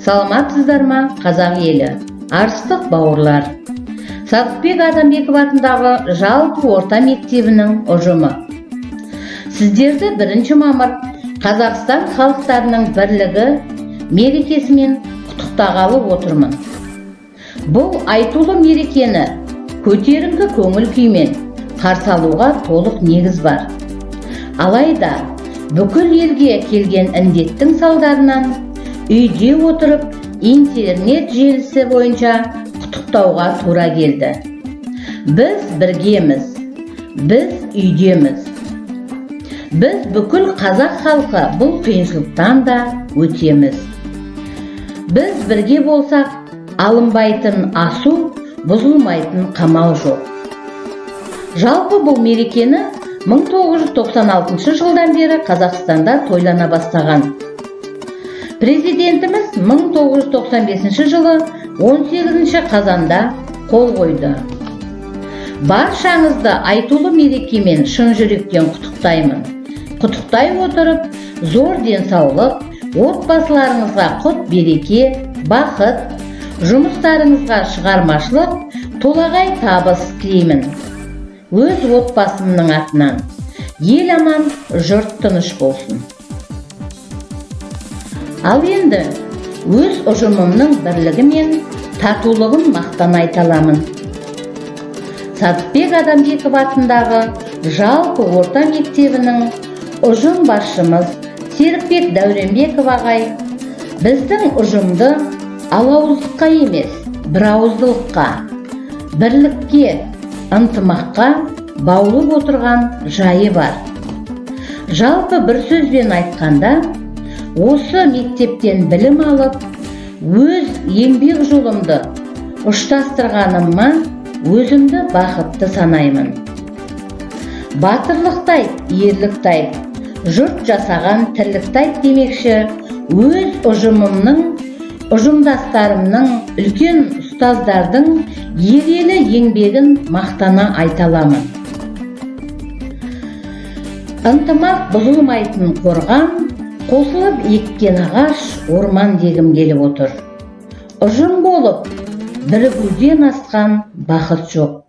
Саламатсыздар ма, қазақ елі, арыстық бауырлар. Садықбек Адамбеков атындағы жалпы орта мектебінің ұжымы. Сіздерді 1 мамыр Қазақстан халықтарының бірлігі мерекесімен құттықтағалы отырмын. Бұл айтулы мерекені көтеріңкі көңіл күймен қарсы алуға толық негіз бар. Алайда бүкіл елге келген індеттің салдарынан үйде отырып интернет желісі бойынша құттықтауға тура келді. Біз біргеміз, біз үйдеміз. Біз бүкіл қазақ халқы бұл қиыншылықтан да өтеміз. Біз бірге болсақ, алынбайтын асу, бұзылмайтын қамал жоқ. Жалпы бұл мерекені 1996 жылдан бері Қазақстанда тойлана бастаған. Президентіміз 1995 жылы 18 қазанда қол қойды. Баршаңызды айтулы мерекемен шын жүректен құттықтаймын. Құттықтай отырып, зор денсаулық, отбасыларыңызға құт береке, бақыт, жұмыстарыңызға шығармашылық, толағай табыс тілеймін. Өз отбасымның атынан. Ел аман, жұрт тыныш болсын. Ал енді өз ұжымымның бірлігі мен татулығын мақтан айталамын. Садықбек Адамбеков атындағы жалпы орта мектебінің ұжым басшымыз Серікбек Дәуренбеков ағай біздің ұжымды алауыздыққа емес, бірауыздылыққа, бірлікке, ынтымаққа баулып отырған жайы бар. Жалпы бір сөзбен айтқанда, осы мектептен білім алып, өз еңбек жолымды ұштастырғаныма өзімді бақытты санаймын. Батырлықтай, ерліктай, жұрт жасаған тірліктай демекші, өз ұжымымның, ұжымдастарымның, үлкен ұстаздардың ерелі еңбегін мақтана айталамын. Ынтымақ бұзылмайтын қорған, қосылып еккен ағаш орман дегім келіп отыр. Ұжым болып, бірігуден асқан бақыт жоқ.